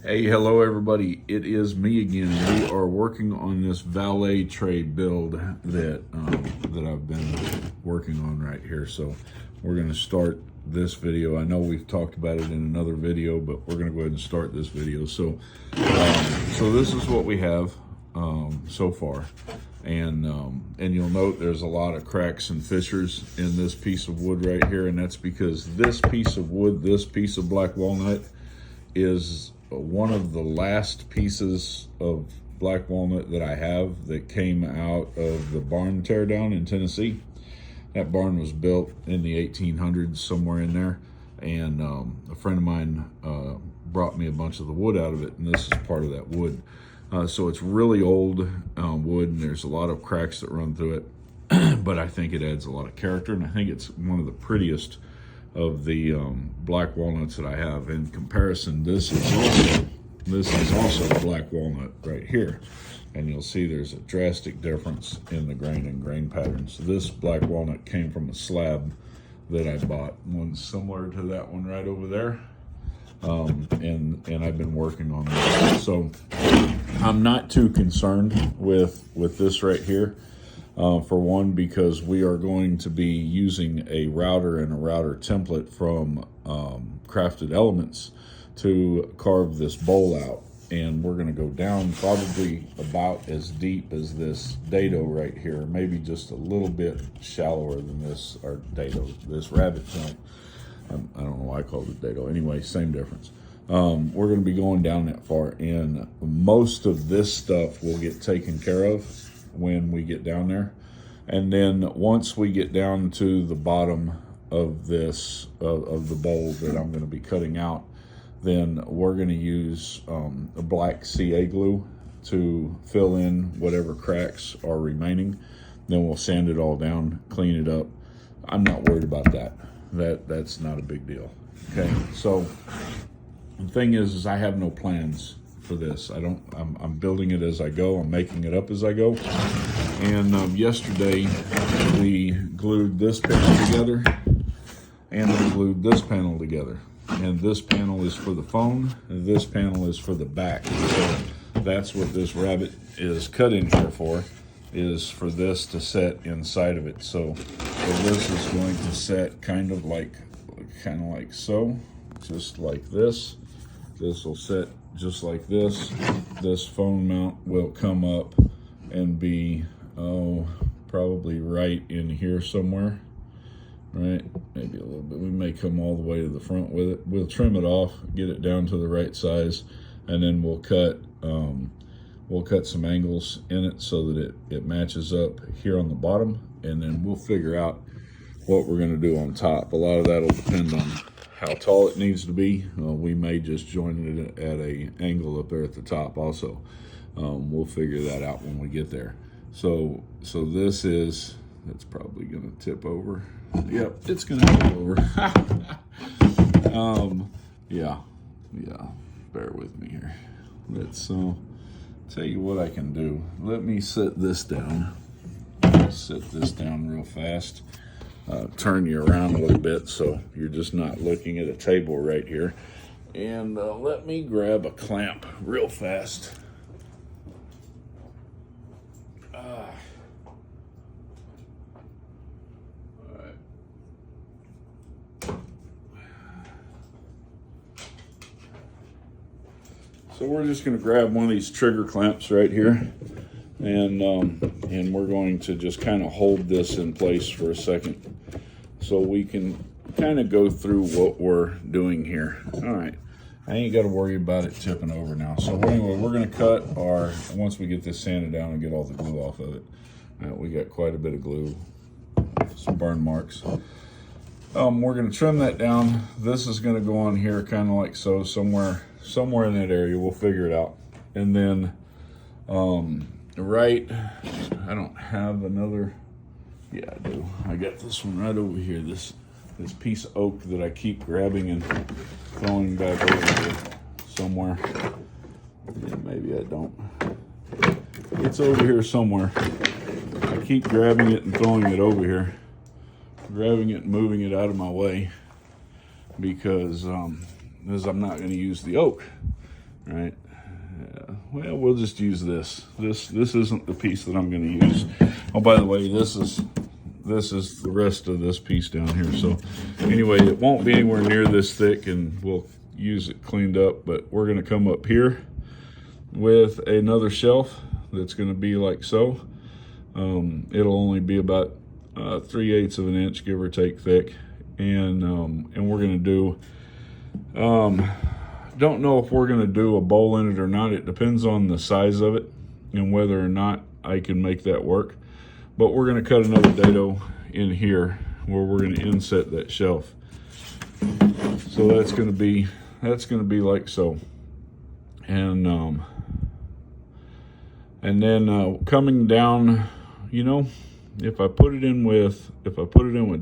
Hey, hello everybody. It is me again. We are working on this valet tray build that I've been working on right here. So we're going to start this video. I know we've talked about it in another video, but we're going to go ahead and start this video. So this is what we have so far, and you'll note there's a lot of cracks and fissures in this piece of wood right here, and that's because this piece of wood, this piece of black walnut, is one of the last pieces of black walnut that I have that came out of the barn teardown in Tennessee. That barn was built in the 1800s, somewhere in there, and a friend of mine brought me a bunch of the wood out of it, and this is part of that wood. So it's really old wood, and there's a lot of cracks that run through it, but I think it adds a lot of character, and I think it's one of the prettiest of the black walnuts that I have. In comparison, this is also black walnut right here, and you'll see there's a drastic difference in the grain and grain patterns. So this black walnut came from a slab that I bought, one similar to that one right over there, and I've been working on this. So I'm not too concerned with this right here. For one, because we are going to be using a router and a router template from Crafted Elements to carve this bowl out. And we're going to go down probably about as deep as this dado right here, maybe just a little bit shallower than this, or dado, this rabbit joint. I don't know why I called it dado. Anyway, same difference. We're going to be going down that far, and most of this stuff will get taken care of when we get down there. And then once we get down to the bottom of this of the bowl that I'm going to be cutting out, then we're going to use a black CA glue to fill in whatever cracks are remaining. Then we'll sand it all down, clean it up. I'm not worried about that. That's not a big deal. Okay, so the thing is I have no plans for this. I'm building it as I go. I'm making it up as I go. And yesterday we glued this panel together, and we glued this panel together. And this panel is for the phone, and this panel is for the back. So that's what this rabbit is cut in here for, is for this to set inside of it. So this is going to set kind of like so, just like this. This will set just like this. This phone mount will come up and be, probably right in here somewhere, right? Maybe a little bit. We may come all the way to the front with it. We'll trim it off, get it down to the right size, and then we'll cut some angles in it so that it matches up here on the bottom, and then we'll figure out what we're going to do on top. A lot of that will depend on how tall it needs to be. We may just join it at an angle up there at the top also. We'll figure that out when we get there. So this is, that's probably gonna tip over. Yep, it's gonna tip over. Yeah, bear with me here. Let's tell you what I can do. Let me set this down. Set this down real fast. Turn you around a little bit so you're just not looking at a table right here. And let me grab a clamp real fast. So we're just going to grab one of these trigger clamps right here, and we're going to just kind of hold this in place for a second so we can kind of go through what we're doing here. All right, I ain't got to worry about it tipping over now. So anyway, we're going to cut once we get this sanded down and get all the glue off of it. All right, we got quite a bit of glue, some burn marks. We're going to trim that down. This is going to go on here kind of like so, somewhere in that area. We'll figure it out. And then right, I don't have another, yeah I do. I got this one right over here, this piece of oak that I keep grabbing and throwing back over here somewhere. Yeah, maybe I don't. It's over here somewhere. I keep grabbing it and throwing it over here. Grabbing it and moving it out of my way because I'm not going to use the oak. right? Well, we'll just use this. This isn't the piece that I'm going to use. Oh, by the way, this is the rest of this piece down here. So anyway, it won't be anywhere near this thick, and we'll use it cleaned up. But we're going to come up here with another shelf that's going to be like so. It'll only be about 3/8 of an inch, give or take, thick, and we're going to do. Don't know if we're going to do a bowl in it or not. It depends on the size of it and whether or not I can make that work. But we're going to cut another dado in here where we're going to inset that shelf. So that's going to be like so. And then coming down, you know, if I put it in with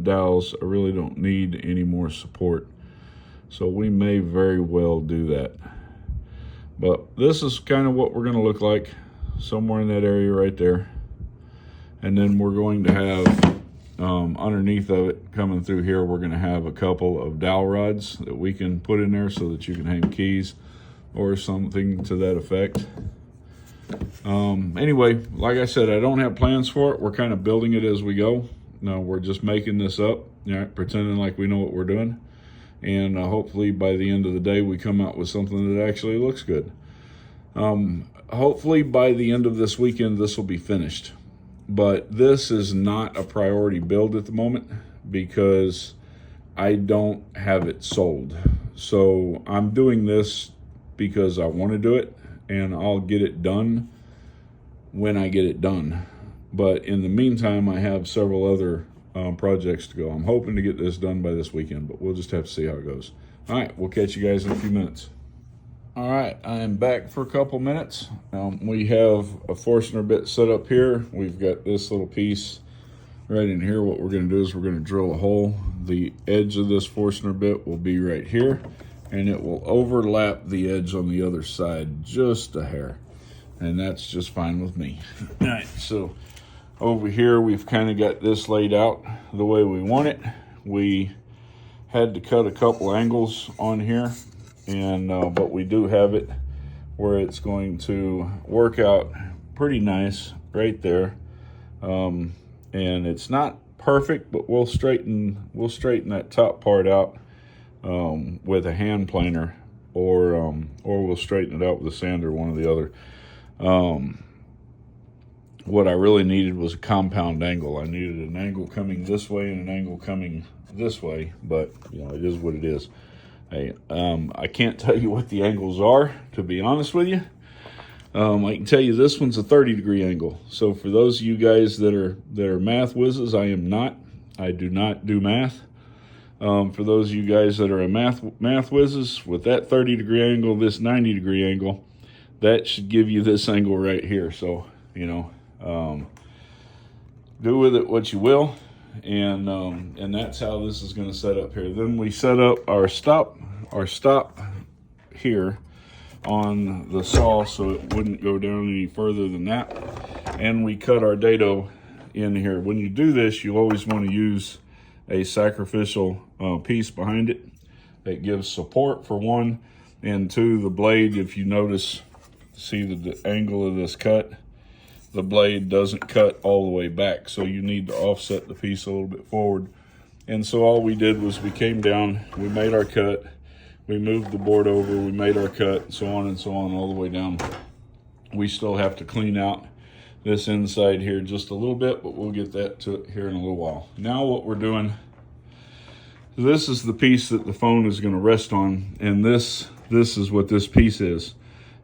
dowels, I really don't need any more support. So we may very well do that. But this is kind of what we're going to look like, somewhere in that area right there. And then we're going to have, underneath of it, coming through here, we're going to have a couple of dowel rods that we can put in there so that you can hang keys or something to that effect. Anyway, like I said, I don't have plans for it. We're kind of building it as we go. No, we're just making this up, pretending like we know what we're doing. And hopefully by the end of the day, we come out with something that actually looks good. Hopefully by the end of this weekend, this will be finished. But this is not a priority build at the moment because I don't have it sold. So I'm doing this because I want to do it, and I'll get it done when I get it done. But in the meantime, I have several other projects to go. I'm hoping to get this done by this weekend, but we'll just have to see how it goes. All right, we'll catch you guys in a few minutes. All right, I am back for a couple minutes. We have a Forstner bit set up here. We've got this little piece right in here. What we're going to do is we're going to drill a hole. The edge of this Forstner bit will be right here, and it will overlap the edge on the other side just a hair, and that's just fine with me. All right, so over here, we've kind of got this laid out the way we want it. We had to cut a couple angles on here, and but we do have it where it's going to work out pretty nice right there. And it's not perfect, but we'll straighten that top part out with a hand planer, or we'll straighten it out with a sander, one or the other. What I really needed was a compound angle. I needed an angle coming this way and an angle coming this way, but you know, it is what it is. Hey, I can't tell you what the angles are, to be honest with you. I can tell you this one's a 30-degree angle. So for those of you guys that are math whizzes, I am not. I do not do math. For those of you guys that are math whizzes, with that 30-degree angle, this 90-degree angle, that should give you this angle right here. So, you know, do with it what you will, and that's how this is going to set up here. Then we set up our stop here on the saw so it wouldn't go down any further than that, and we cut our dado in here. When you do this, you always want to use a sacrificial piece behind it that gives support, for one, and two, the blade, if you notice, see the angle of this cut, the blade doesn't cut all the way back, so you need to offset the piece a little bit forward. And so all we did was we came down, we made our cut, we moved the board over, we made our cut, so on and so on, all the way down. We still have to clean out this inside here just a little bit, but we'll get that to it here in a little while. Now what we're doing, this is the piece that the phone is going to rest on, and this is what this piece is.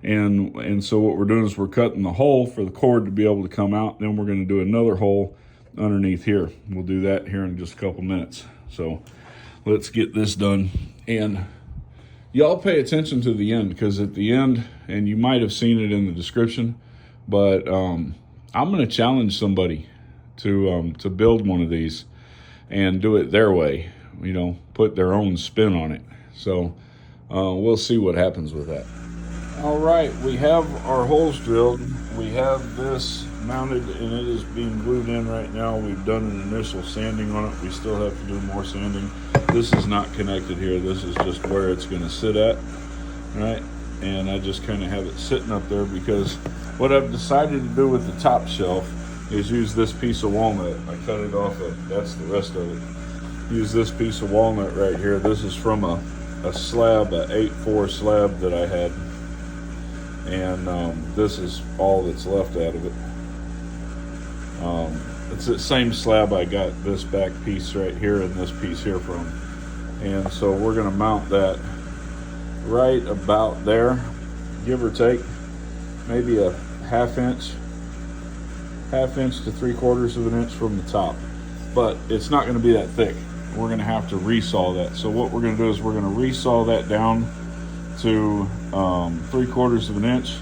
And so what we're doing is we're cutting the hole for the cord to be able to come out. Then we're going to do another hole underneath here. We'll do that here in just a couple minutes. So let's get this done. And y'all pay attention to the end, because at the end, and you might have seen it in the description, but I'm going to challenge somebody to build one of these and do it their way, you know, put their own spin on it. So we'll see what happens with that. All right, we have our holes drilled. We have this mounted, and it is being glued in right now. We've done an initial sanding on it. We still have to do more sanding. This is not connected here. This is just where it's going to sit at, right? and I just kind of have it sitting up there because what I've decided to do with the top shelf is use this piece of walnut. I cut it off that's the rest of it. Use this piece of walnut right here. This is from a slab, a 8-4 slab that I had, and this is all that's left out of it. It's the same slab I got this back piece right here and this piece here from, and so we're going to mount that right about there, give or take, maybe a half inch to 3/4 of an inch from the top, but it's not going to be that thick. We're going to have to resaw that. So what we're going to do is we're going to resaw that down to 3/4 of an inch.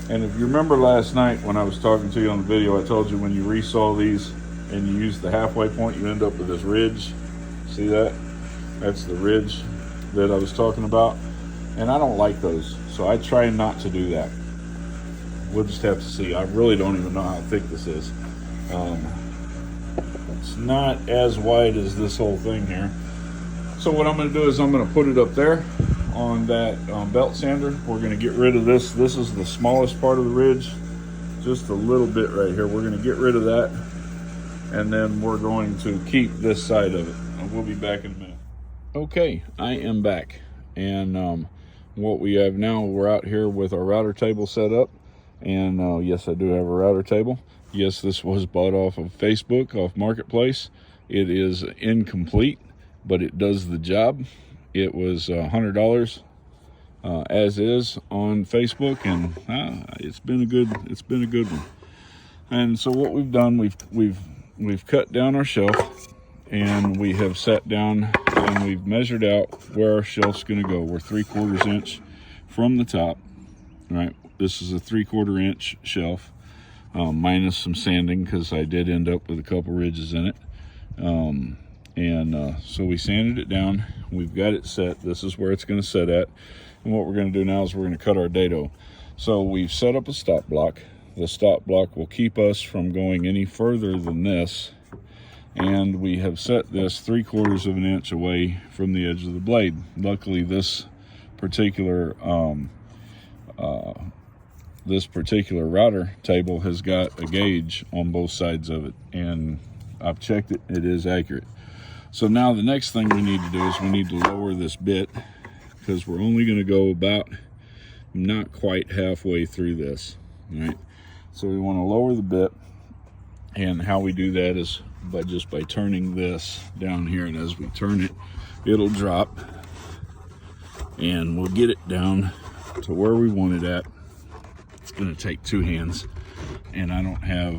And if you remember last night when I was talking to you on the video, I told you when you resaw these and you use the halfway point, you end up with this ridge. See that? That's the ridge that I was talking about. And I don't like those, so I try not to do that. We'll just have to see. I really don't even know how thick this is. It's not as wide as this whole thing here. So what I'm going to do is I'm going to put it up there on that belt sander. We're going to get rid of this. This is the smallest part of the ridge, just a little bit right here. We're going to get rid of that, and then we're going to keep this side of it. And we'll be back in a minute. Okay, I am back, and what we have now, we're out here with our router table set up, and yes, I do have a router table. Yes, this was bought off of Facebook, off Marketplace. It is incomplete, but it does the job. It was $100 as is on Facebook, and it's been a good one. And so what we've done, we've cut down our shelf, and we have sat down and we've measured out where our shelf's going to go. We're 3/4 inch from the top. Right, this is a 3/4 inch shelf, minus some sanding because I did end up with a couple ridges in it. So we sanded it down. We've got it set. This is where it's going to set at. And what we're going to do now is we're going to cut our dado. So we've set up a stop block. The stop block will keep us from going any further than this. And we have set this 3/4 of an inch away from the edge of the blade. Luckily, this particular router table has got a gauge on both sides of it, and I've checked it. It is accurate. So now the next thing we need to do is we need to lower this bit, because we're only going to go about not quite halfway through this. Right, so we want to lower the bit, and how we do that is by turning this down here, and as we turn it, it'll drop, and we'll get it down to where we want it at. It's going to take two hands, and I don't have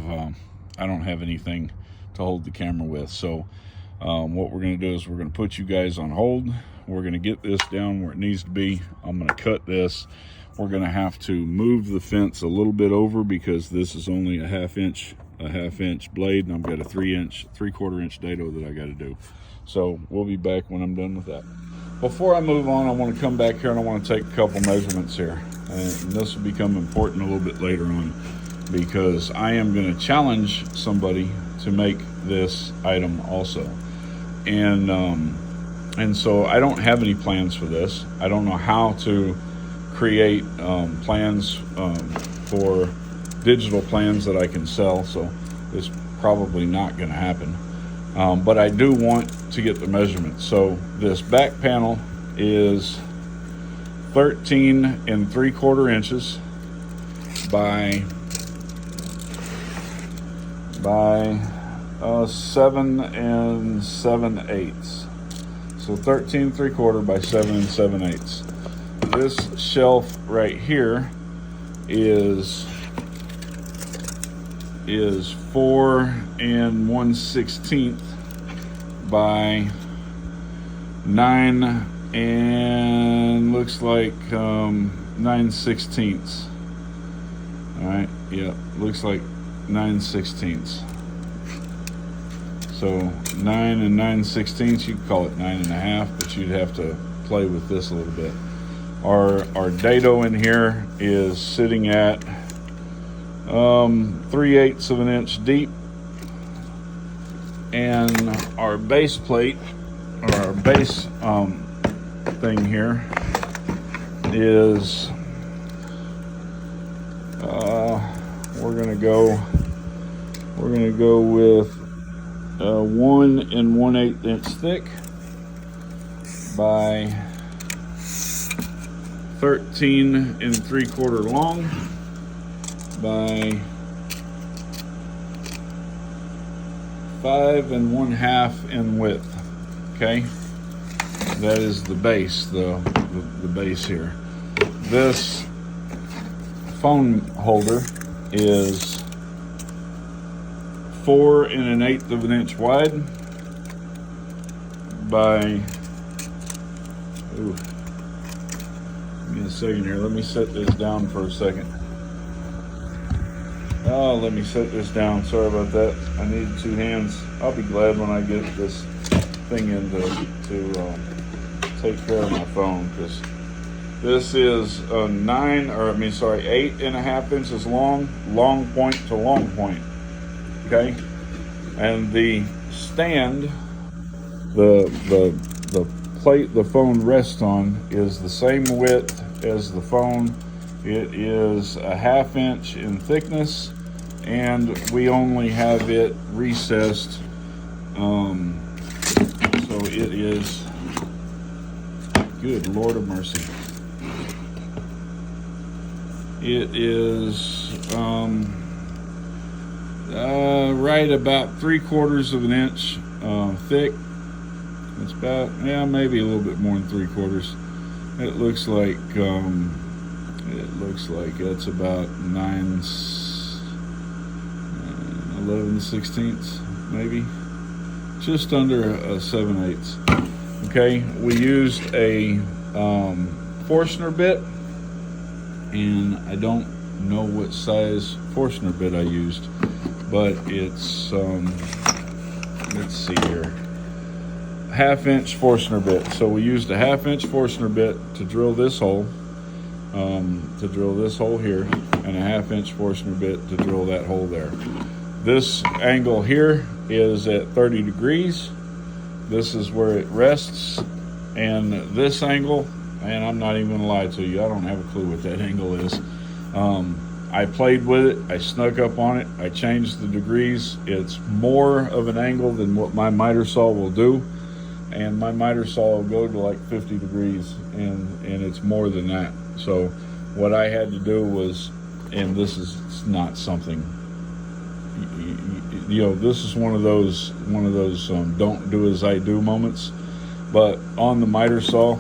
anything to hold the camera with. So what we're going to do is we're going to put you guys on hold. We're going to get this down where it needs to be. I'm going to cut this. We're going to have to move the fence a little bit over because this is only a half inch blade, and I've got a 3/4 inch dado that I got to do. So we'll be back when I'm done with that. Before I move on, I want to come back here and I want to take a couple measurements here. And this will become important a little bit later on, because I am going to challenge somebody to make this item also. And so I don't have any plans for this. I don't know how to create plans for digital plans that I can sell, so it's probably not going to happen. But I do want to get the measurements. So this back panel is 13 3/4 inches by 7 7/8. So 13 3/4 by 7 7/8. This shelf right here is 4 1/16 by 9 and looks like 9/16. All right, yeah, looks like 9/16. So 9 9/16. You could call it 9 1/2, but you'd have to play with this a little bit. Our dado in here is sitting at 3/8 of an inch deep, and our base plate, or our base thing here, is We're gonna go with 1 1/8 inch thick by 13 3/4 long by 5 1/2 in width. Okay, that is the base, the base here. This phone holder is 4 1/8 of an inch wide by, ooh, give me a second here. Let me set this down for a second. Oh, let me set this down. Sorry about that. I needed 2 hands. I'll be glad when I get this thing in to take care of my phone, because this is 8 1/2 inches long point to long point. Okay, and the stand, the plate the phone rests on is the same width as the phone. It is a 1/2 inch in thickness, and we only have it recessed, so it is, good Lord of mercy, it is right about 3/4 of an inch thick. It's about, yeah, maybe a little bit more than 3/4. It looks like it's about 11/16, maybe just under a 7/8. Okay, we used a Forstner bit, and I don't know what size Forstner bit I used, but it's let's see here, 1/2 inch Forstner bit. So we used a 1/2 inch Forstner bit to drill this hole, here, and a 1/2 inch Forstner bit to drill that hole there. This angle here is at 30 degrees. This is where it rests, and this angle, and I'm not even gonna lie to you, I don't have a clue what that angle is. I played with it, I snuck up on it, I changed the degrees. It's more of an angle than what my miter saw will do, and my miter saw will go to like 50 degrees, and it's more than that. So what I had to do was, and this is not something, you know, this is one of those don't do as I do moments. But on the miter saw,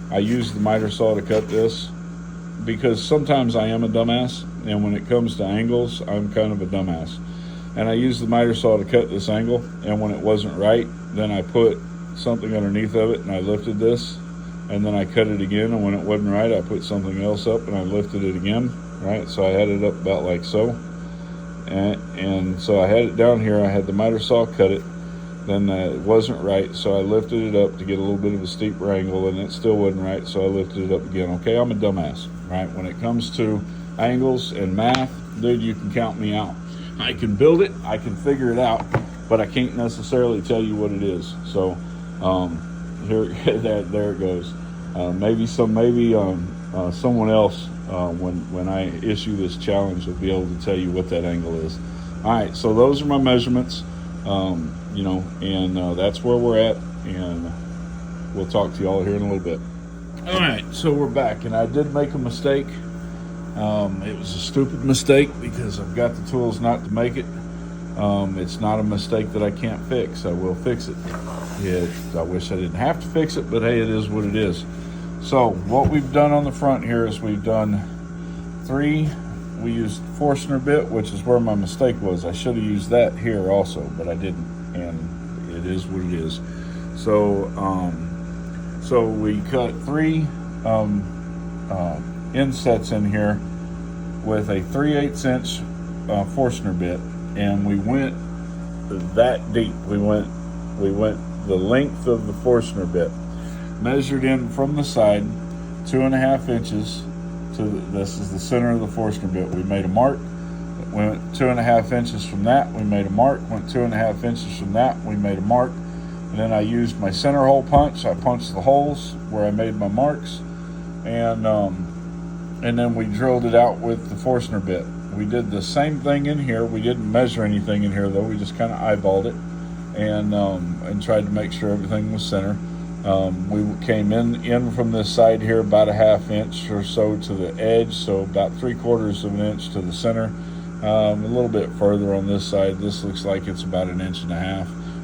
I used the miter saw to cut this, because sometimes I am a dumbass, and when it comes to angles, I'm kind of a dumbass. And I used the miter saw to cut this angle, and when it wasn't right, then I put something underneath of it and I lifted this, and then I cut it again, and when it wasn't right, I put something else up and I lifted it again, right? So I had it up about like so, and so I had it down here, I had the miter saw cut it, then it wasn't right, so I lifted it up to get a little bit of a steeper angle, and it still wasn't right, so I lifted it up again. Okay, I'm a dumbass, right? When it comes to angles and math, dude, you can count me out. I can build it, I can figure it out, but I can't necessarily tell you what it is. So here, there it goes. Maybe someone else, when I issue this challenge, will be able to tell you what that angle is. All right, so those are my measurements, you know, and that's where we're at, and we'll talk to y'all here in a little bit. All right, so we're back, and I did make a mistake. It was a stupid mistake, because I've got the tools not to make it. It's not a mistake that I can't fix. I will fix it. I wish I didn't have to fix it, but hey, it is what it is. So what we've done on the front here is we've done 3. We used Forstner bit, which is where my mistake was. I should have used that here also, but I didn't, and it is what it is. So so we cut 3 insets in here with a 3/8 inch Forstner bit, and we went that deep. We went the length of the Forstner bit, measured in from the side 2.5 inches to this is the center of the Forstner bit. We made a mark, went 2.5 inches from that, we made a mark, went 2.5 inches from that, we made a mark, and then I used my center hole punch. I punched the holes where I made my marks, and and then we drilled it out with the Forstner bit. We did the same thing in here. We didn't measure anything in here though. We just kind of eyeballed it and tried to make sure everything was center. We came in from this side here about a 1/2 inch or so to the edge, so about 3/4 of an inch to the center. A little bit further on this side. This looks like it's about 1.5 inches,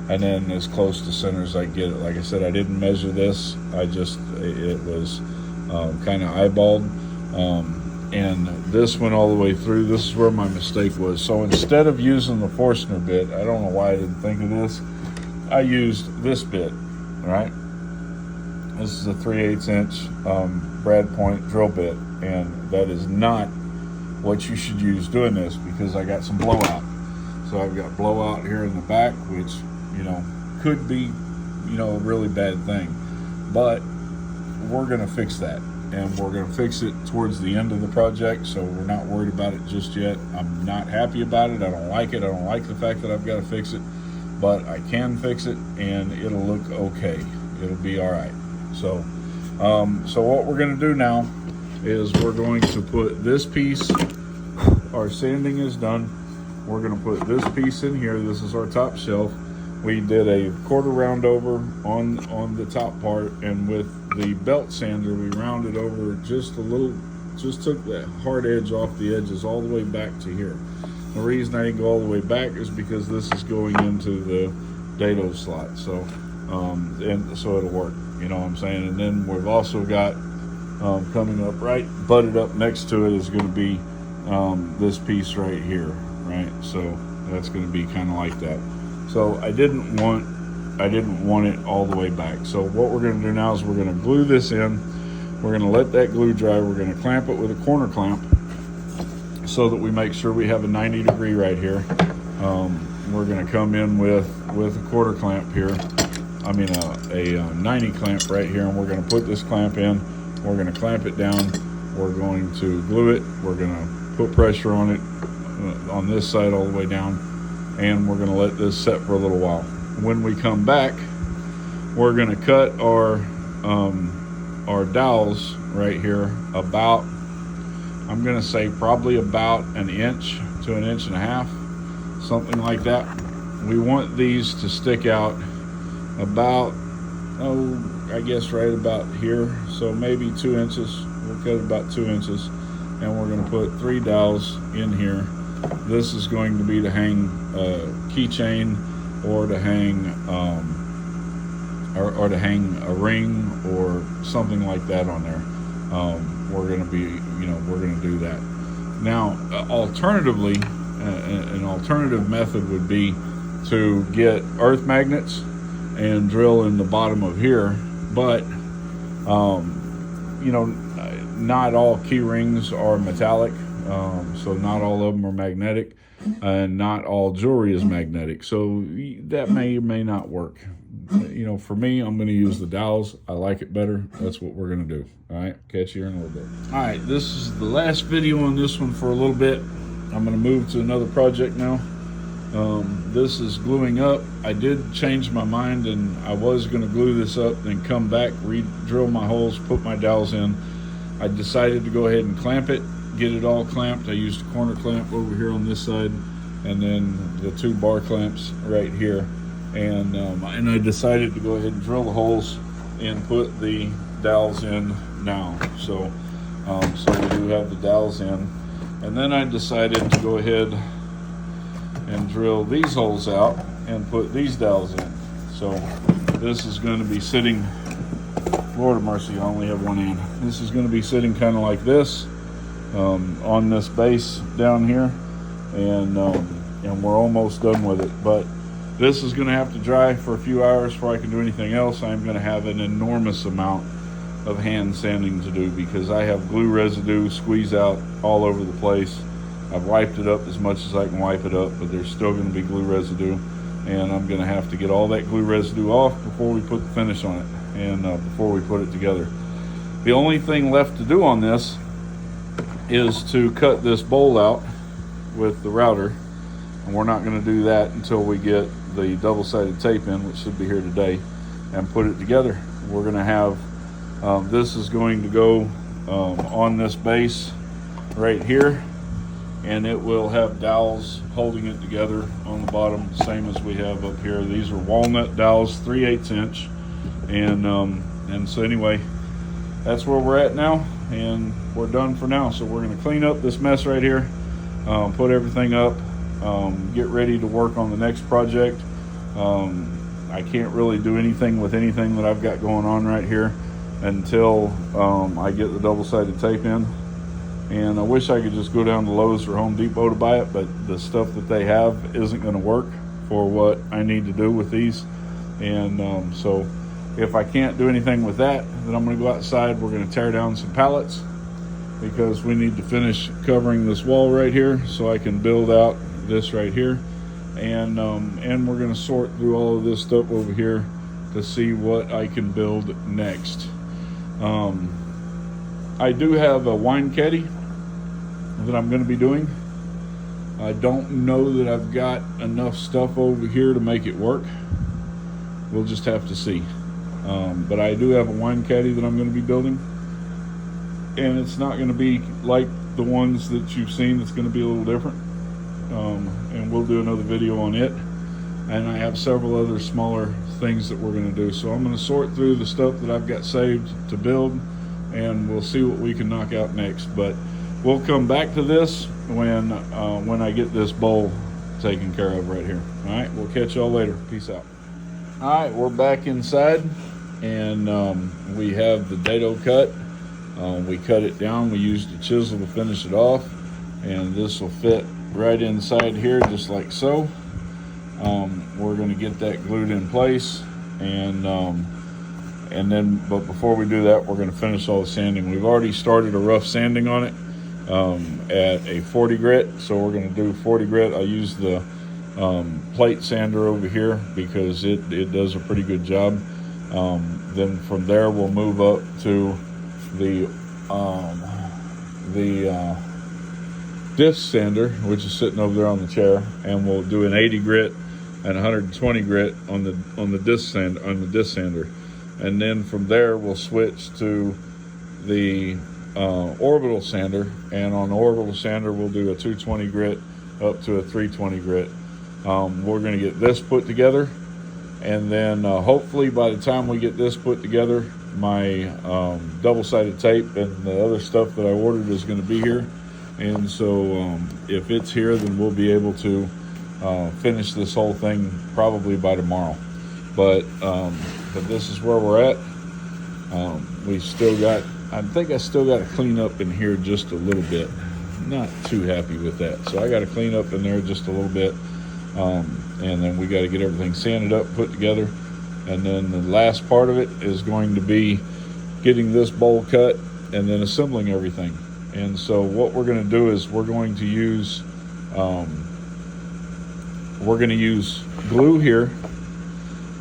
and then as close to center as I get it. Like I said, I didn't measure this. It was kind of eyeballed, and this went all the way through. This is where my mistake was. So instead of using the Forstner bit, I don't know why I didn't think of this, I used this bit, right? This is a 3/8 inch brad point drill bit, and that is not what you should use doing this, because I got some blowout. So I've got blowout here in the back, which, you know, could be, you know, a really bad thing. But we're gonna fix that, and we're gonna fix it towards the end of the project, so we're not worried about it just yet. I'm not happy about it. I don't like it. I don't like the fact that I've got to fix it, but I can fix it, and it'll look okay. It'll be all right. So what we're going to do now is we're going to put this piece, our sanding is done. We're going to put this piece in here. This is our top shelf. We did a 1/4 round over on the top part, and with the belt sander, we rounded over just a little, just took that hard edge off the edges all the way back to here. The reason I didn't go all the way back is because this is going into the dado slot. So, and so it'll work. You know what I'm saying? And then we've also got coming up right, butted up next to it is going to be this piece right here, right? So that's going to be kind of like that. So I didn't want it all the way back. So what we're going to do now is we're going to glue this in. We're going to let that glue dry. We're going to clamp it with a corner clamp so that we make sure we have a 90 degree right here. We're going to come in with a quarter clamp here. I mean a 90 clamp right here, and we're going to put this clamp in. We're going to clamp it down. We're going to glue it. We're going to put pressure on it on this side all the way down, and we're going to let this set for a little while. When we come back, we're going to cut our dowels right here about, I'm going to say probably about 1 inch to 1.5 inches, something like that. We want these to stick out about, I guess right about here, so maybe 2 inches. We'll cut about 2 inches, and we're going to put 3 dowels in here. This is going to be to hang a keychain, or to hang or to hang a ring or something like that on there. We're going to be, you know, we're going to do that. Now, alternatively, an alternative method would be to get earth magnets and drill in the bottom of here, but you know, not all key rings are metallic, so not all of them are magnetic, and not all jewelry is magnetic, so that may or may not work. You know, for me, I'm going to use the dowels. I like it better. That's what we're going to do. All right, catch you here in a little bit. All right, this is the last video on this one for a little bit. I'm going to move to another project now. This is gluing up. I did change my mind, and I was going to glue this up, then come back, re-drill my holes, put my dowels in. I decided to go ahead and clamp it, get it all clamped. I used a corner clamp over here on this side, and then the 2 bar clamps right here. And I decided to go ahead and drill the holes and put the dowels in now. So, so we do have the dowels in. And then I decided to go ahead and drill these holes out and put these dowels in. So this is going to be sitting, Lord of mercy, I only have one hand. This is going to be sitting kind of like this on this base down here, and we're almost done with it. But this is going to have to dry for a few hours before I can do anything else. I'm going to have an enormous amount of hand sanding to do because I have glue residue squeeze out all over the place. I've wiped it up as much as I can wipe it up, but there's still going to be glue residue, and I'm going to have to get all that glue residue off before we put the finish on it, and before we put it together. The only thing left to do on this is to cut this bowl out with the router, and we're not going to do that until we get the double-sided tape in, which should be here today, and put it together. We're going to have this is going to go on this base right here, and it will have dowels holding it together on the bottom, same as we have up here. These are walnut dowels, 3/8 inch, and so anyway, that's where we're at now, and we're done for now. So we're going to clean up this mess right here, put everything up, get ready to work on the next project. I can't really do anything with anything that I've got going on right here until I get the double-sided tape in. And I wish I could just go down to Lowe's or Home Depot to buy it, but the stuff that they have isn't going to work for what I need to do with these. And so if I can't do anything with that, then I'm going to go outside. We're going to tear down some pallets because we need to finish covering this wall right here so I can build out this right here. And we're going to sort through all of this stuff over here to see what I can build next. I do have a wine caddy that I'm going to be doing. I don't know that I've got enough stuff over here to make it work. We'll just have to see. But I do have a wine caddy that I'm going to be building, and it's not going to be like the ones that you've seen. It's going to be a little different, and we'll do another video on it. And I have several other smaller things that we're going to do. So I'm going to sort through the stuff that I've got saved to build, and we'll see what we can knock out next. But we'll come back to this when I get this bowl taken care of right here. All right, we'll catch y'all later. Peace out. All right, we're back inside, and we have the dado cut. We cut it down. We used a chisel to finish it off, and this will fit right inside here just like so. We're going to get that glued in place, and then, but before we do that, we're going to finish all the sanding. We've already started a rough sanding on it at a 40 grit, so we're going to do 40 grit. I use the plate sander over here because it does a pretty good job. Then from there, we'll move up to the disc sander, which is sitting over there on the chair, and we'll do an 80 grit and 120 grit on the disc sander. And then from there, we'll switch to the orbital sander, and on the orbital sander, we'll do a 220 grit up to a 320 grit. We're going to get this put together, and then hopefully by the time we get this put together, my double-sided tape and the other stuff that I ordered is going to be here. And so if it's here, then we'll be able to finish this whole thing probably by tomorrow. But this is where we're at. We still got, I think I still got to clean up in here just a little bit. Not too happy with that. So I got to clean up in there just a little bit. And then we got to get everything sanded up, put together. And then the last part of it is going to be getting this bowl cut and then assembling everything. And so what we're going to do is we're going to use glue here,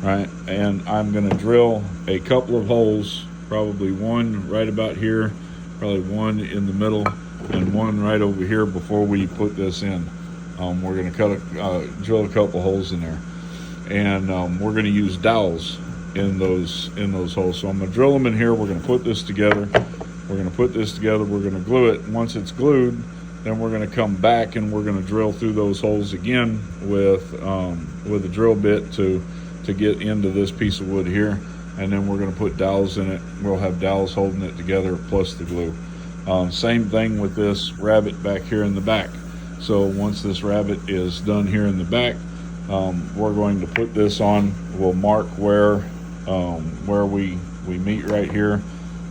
right? And I'm going to drill a couple of holes, probably one right about here, probably one in the middle, and one right over here before we put this in. We're going to drill a couple holes in there, and we're going to use dowels in those holes. So I'm going to drill them in here. We're going to put this together. We're going to put this together. We're going to glue it. Once it's glued, then we're going to come back and we're going to drill through those holes again with a drill bit to get into this piece of wood here. And then we're going to put dowels in it. We'll have dowels holding it together plus the glue. Same thing with this rabbet back here in the back. So once this rabbet is done here in the back, we're going to put this on. We'll mark where we meet right here.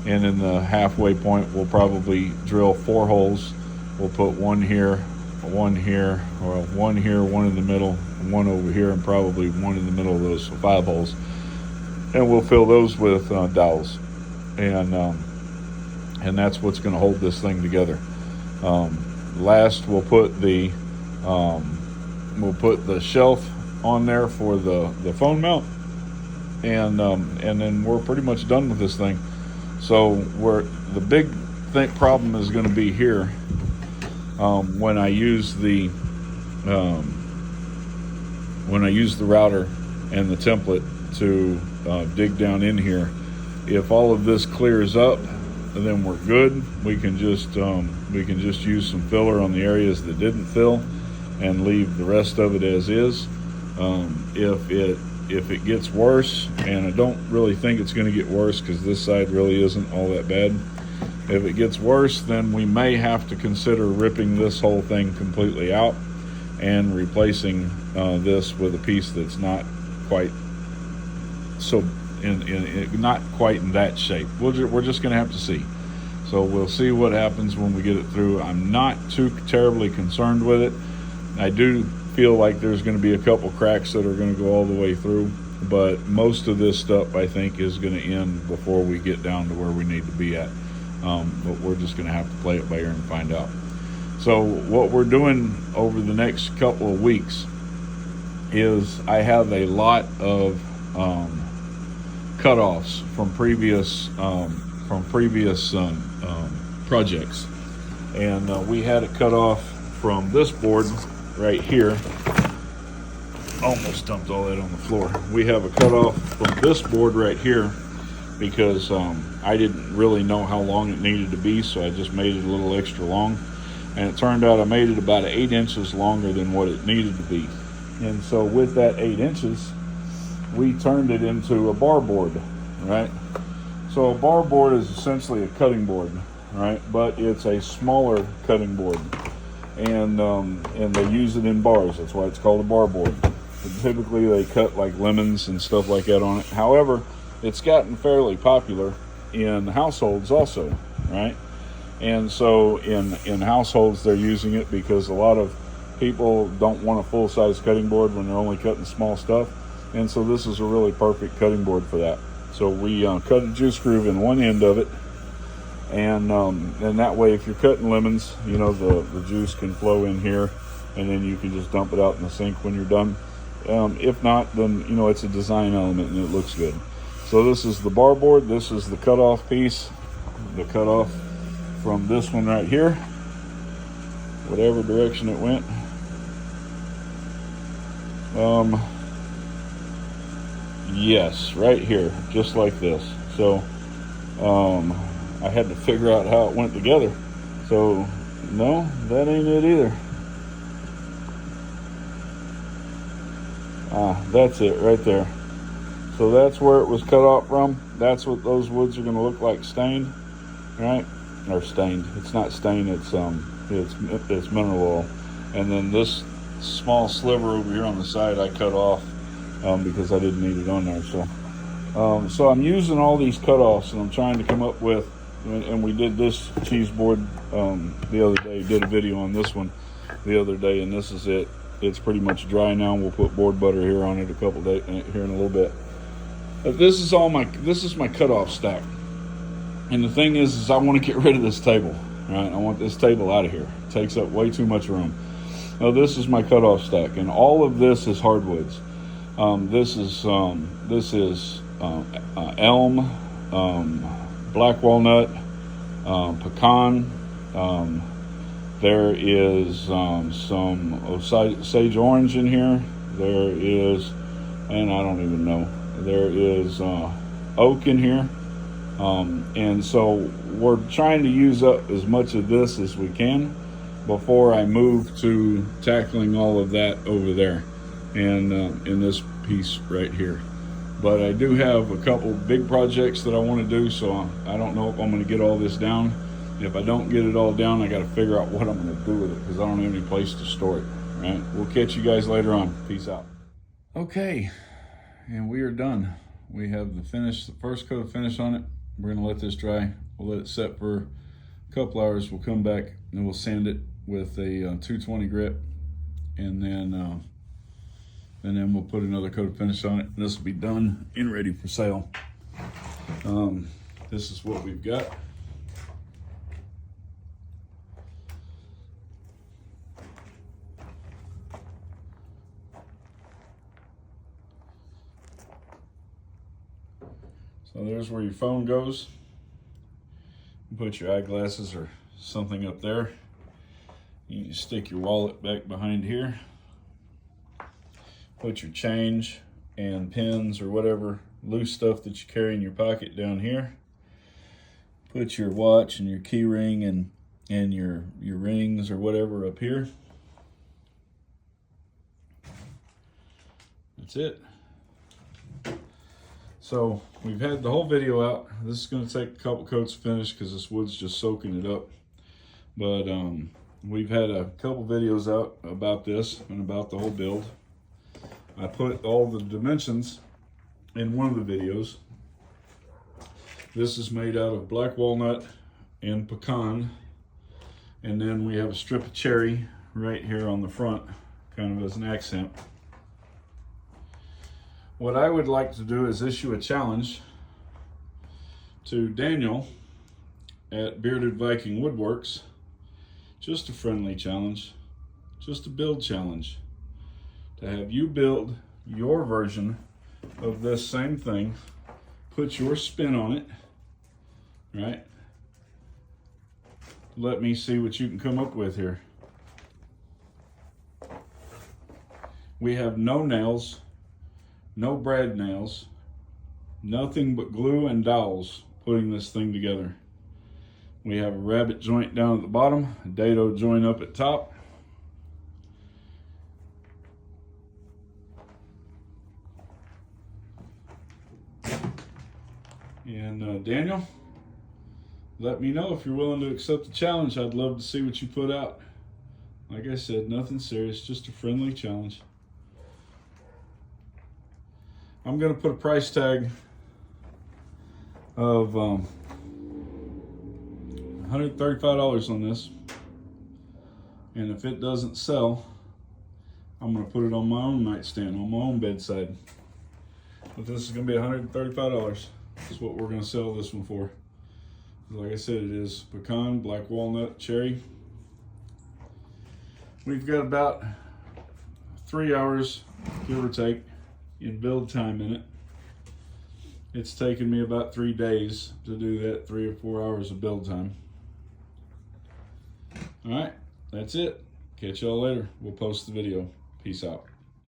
And in the halfway point, we'll probably drill 4 holes. We'll put one here, one here, or one here, one in the middle, one over here, and probably one in the middle of those, so 5 holes. And we'll fill those with dowels. And that's what's going to hold this thing together. Last, we'll put the shelf on there for the phone mount, and then we're pretty much done with this thing. So the big problem is going to be here when I use the router and the template to dig down in here. If all of this clears up, then we're good. We can just use some filler on the areas that didn't fill and leave the rest of it as is. If it gets worse, and I don't really think it's going to get worse because this side really isn't all that bad. If it gets worse, then we may have to consider ripping this whole thing completely out and replacing this with a piece that's not quite so not quite in that shape. We're just going to have to see. So we'll see what happens when we get it through. I'm not too terribly concerned with it. I do feel like there's going to be a couple cracks that are going to go all the way through, but most of this stuff I think is going to end before we get down to where we need to be at. But we're just going to have to play it by ear and find out. So what we're doing over the next couple of weeks is I have a lot of cutoffs from previous projects, and we had it cut off from this board right here. Almost dumped all that on the floor. We have a cutoff from this board right here because I didn't really know how long it needed to be, so I just made it a little extra long, and it turned out I made it about 8 inches longer than what it needed to be. And so with that 8 inches, we turned it into a bar board, right? So a bar board is essentially a cutting board, right? But it's a smaller cutting board, and they use it in bars. That's why it's called a bar board. And typically they cut like lemons and stuff like that on it. However, it's gotten fairly popular in households also, right? And so in households they're using it because a lot of people don't want a full-size cutting board when they're only cutting small stuff, and so this is a really perfect cutting board for that. So we cut a juice groove in one end of it, and that way if you're cutting lemons, you know, the juice can flow in here, and then you can just dump it out in the sink when you're done. If not, then you know it's a design element and it looks good. So this is the bar board. This is the cutoff piece, the cutoff from this one right here, whatever direction it went. Yes, right here, just like this. So I had to figure out how it went together. So no, that ain't it either. That's it right there. So that's where it was cut off from. That's what those woods are going to look like stained, right? Or stained. It's not stained. It's mineral oil. And then this small sliver over here on the side I cut off because I didn't need it on there. So I'm using all these cutoffs, and I'm trying to come up with. And we did this cheese board the other day. Did a video on this one the other day, and this is it. It's pretty much dry now. We'll put board butter here on it a couple days here in a little bit. But this is my cutoff stack. And the thing is I want to get rid of this table, right? I want this table out of here. It takes up way too much room. Now this is my cutoff stack, and all of this is hardwoods. This is elm, black walnut, pecan. There is some sage orange in here. There is, and I don't even know. There is oak in here. And so we're trying to use up as much of this as we can before I move to tackling all of that over there and in this piece right here. But I do have a couple big projects that I want to do, so I don't know if I'm going to get all this down. If I don't get it all down, I got to figure out what I'm going to do with it because I don't have any place to store it. Right? We'll catch you guys later on. Peace out. Okay, and we are done. We have the first coat of finish on it. We're going to let this dry. We'll let it set for a couple hours. We'll come back and we'll sand it with a 220 grit, and then we'll put another coat of finish on it. And this will be done and ready for sale. This is what we've got. So there's where your phone goes. You put your eyeglasses or something up there. You can stick your wallet back behind here. Put your change and pins or whatever loose stuff that you carry in your pocket down here. put your watch and your key ring and your rings or whatever up here. That's it. So we've had the whole video out. This is going to take a couple coats to finish because this wood's just soaking it up. But we've had a couple videos out about this and about the whole build. I put all the dimensions in one of the videos. This is made out of black walnut and pecan. And then we have a strip of cherry right here on the front, kind of as an accent. What I would like to do is issue a challenge to Daniel at Bearded Viking-WoodWorks. Just a friendly challenge, just a build challenge, to have you build your version of this same thing, put your spin on it, right? Let me see what you can come up with here. We have no nails, no brad nails, nothing but glue and dowels putting this thing together. We have a rabbet joint down at the bottom, a dado joint up at top. And Daniel, let me know if you're willing to accept the challenge. I'd love to see what you put out. Like I said, nothing serious, just a friendly challenge. I'm going to put a price tag of $135 on this. And if it doesn't sell, I'm going to put it on my own nightstand, on my own bedside. But this is going to be $135. That's what we're going to sell this one for. Like I said, it is pecan, black walnut, cherry. We've got about 3 hours, give or take, in build time in it. It's taken me about 3 days to do that, 3 or 4 hours of build time. All right, that's it. Catch y'all later. We'll post the video. Peace out.